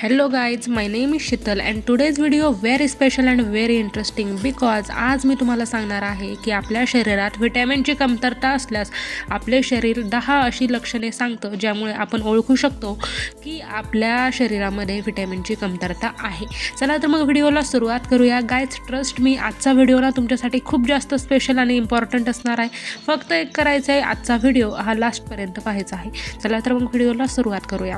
Hello guys, my name is Shital and today's video very special and very interesting because आज मी तुम्हाला सांगणार आहे की आपल्या शरीरात व्हिटॅमिनची कमतरता असल्यास आपले शरीर 10 अशी लक्षणे सांगतं ज्यामुळे आपण ओळखू शकतो की आपल्या शरीरामध्ये व्हिटॅमिनची कमतरता आहे. चला तर मग व्हिडिओला सुरुवात करूया. गाइज ट्रस्ट मी आजचा व्हिडिओ ना तुमच्यासाठी खूप जास्त स्पेशल आणि इम्पॉर्टंट असणार आहे. फक्त एक करायचं आहे, आजचा व्हिडिओ हा लास्टपर्यंत पाहायचा आहे. चला तर मग व्हिडिओला सुरुवात करूया.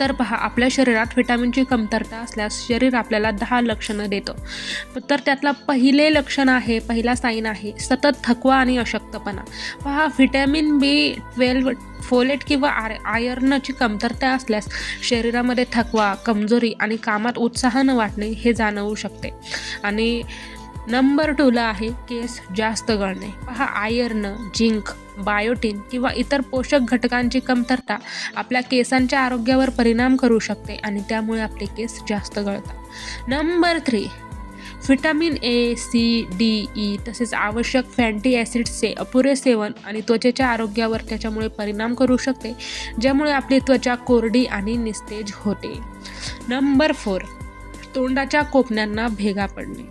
तर पहा, आपल्या शरीरात व्हिटॅमिनची कमतरता असल्यास शरीर आपल्याला 10 लक्षणं देतं. तर त्यातला पहिला साईन आहे सतत थकवा आणि अशक्तपणा. पहा, व्हिटॅमिन B12 फोलेट किंवा आयर्नची कमतरता असल्यास शरीरामध्ये थकवा, कमजोरी आणि कामात उत्साह न वाटणे हे जाणवू शकते. आणि नंबर 2 आहे केस जास्त गळणे. पहा, आयर्न, झिंक, बायोटिन किंवा इतर पोषक घटकांची कमतरता आपल्या केसांच्या आरोग्यावर परिणाम करू शकते आणि त्यामुळे आपले केस जास्त गळतात. Number 3 vitamin A, C, D, E तसेच आवश्यक फॅटी ॲसिड्सचे अपुरे सेवन आणि त्वचेच्या आरोग्यावर त्याच्यामुळे परिणाम करू शकते, ज्यामुळे आपली त्वचा कोरडी आणि निस्तेज होते. नंबर 4 तोंडाच्या कोपण्यांना भेगा पडणे.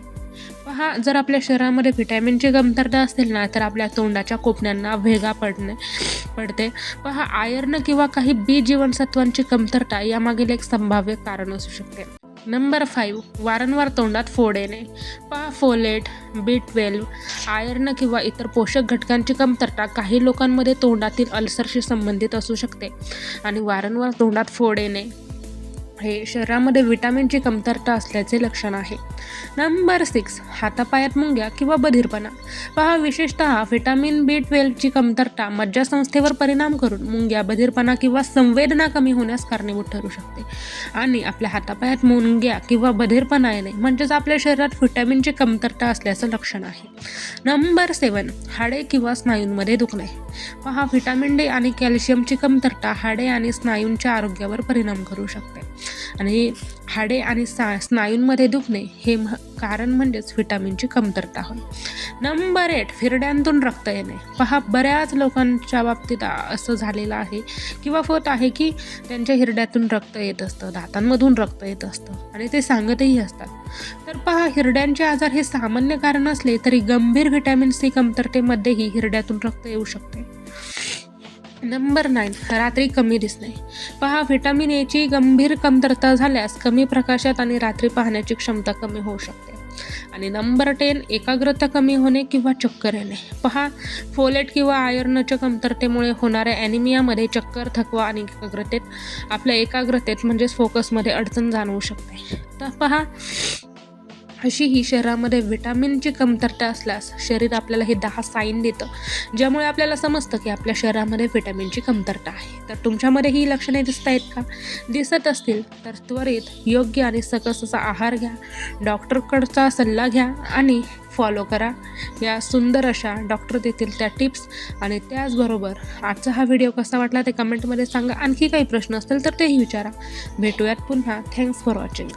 पहा, जर आपल्या शरीरामध्ये व्हिटॅमिनची कमतरता असेल ना तर आपल्या तोंडाच्या कोपण्यांना भेगा पडते. पहा, आयर्न किंवा काही B जीवनसत्वांची कमतरता यामागील एक संभाव्य कारण असू शकते. नंबर 5 वारंवार तोंडात फोड येणे. पहा, फोलेट, B12, आयर्न किंवा इतर पोषक घटकांची कमतरता काही लोकांमध्ये तोंडातील अल्सरशी संबंधित असू शकते आणि वारंवार तोंडात फोड येणे हे शरीरामध्ये व्हिटॅमिनची कमतरता असल्याचे लक्षण आहे. नंबर 6 हातापायात मुंग्या किंवा बधिरपणा. पहा, विशेषतः व्हिटॅमिन B12ची कमतरता मज्जासंस्थेवर परिणाम करून मुंग्या, बधिरपणा किंवा संवेदना कमी होण्यास कारणीभूत ठरू शकते. आणि आपल्या हातापायात मुंग्या किंवा बधिरपणा येणे म्हणजेच आपल्या शरीरात व्हिटॅमिनची कमतरता असल्याचं लक्षण आहे. नंबर 7 हाडे किंवा स्नायूंमध्ये दुखणे. पहा, व्हिटॅमिन D आणि कॅल्शियमची कमतरता हाडे आणि स्नायूंच्या आरोग्यावर परिणाम करू शकते आणि हाडे आणि स्नायूंमध्ये दुखणे हे कारण म्हणजेच व्हिटॅमिनची कमतरता होय. नंबर 8 हिरड्यांतून रक्त येणे. पहा, बऱ्याच लोकांच्या बाबतीत असं झालेलं आहे किंवा होत आहे की त्यांच्या हिरड्यातून रक्त येत असतं, दातांमधून रक्त येत असतं आणि ते सांगतही असतात. तर पहा, हिरड्यांचे आजार हे सामान्य कारण असले तरी गंभीर व्हिटॅमिन C कमतरतेमध्येही हिरड्यातून रक्त येऊ शकते. नंबर 9 रात्री कमी दिसणे. पहा, व्हिटॅमिन A ची गंभीर कमतरता झाल्यास कमी प्रकाशात आणि रात्री पाहण्याची क्षमता कमी होऊ शकते. आणि नंबर 10 एकाग्रता कमी होणे किंवा चक्कर येणे. पहा, फोलेट किंवा आयर्नच्या कमतरतेमुळे होणाऱ्या ॲनिमियामध्ये चक्कर, थकवा आणि आपल्या एकाग्रतेत म्हणजेच फोकसमध्ये अडचण जाणवू शकते. तर पहा, अशी ही शरीरामध्ये व्हिटॅमिनची कमतरता असल्यास शरीर आपल्याला हे 10 साईन देतं, ज्यामुळे आपल्याला समजतं की आपल्या शरीरामध्ये व्हिटॅमिनची कमतरता आहे. तर तुमच्यामध्ये ही लक्षणे दिसत आहेत का? दिसत असतील तर त्वरित योग्य आणि सकस असा आहार घ्या, डॉक्टरकडचा सल्ला घ्या आणि फॉलो करा या सुंदर अशा डॉक्टर देतील त्या टिप्स. आणि त्याचबरोबर आजचा हा व्हिडिओ कसा वाटला ते कमेंटमध्ये सांगा. आणखी काही प्रश्न असतील तर तेही विचारा. भेटूयात पुन्हा. Thanks for watching.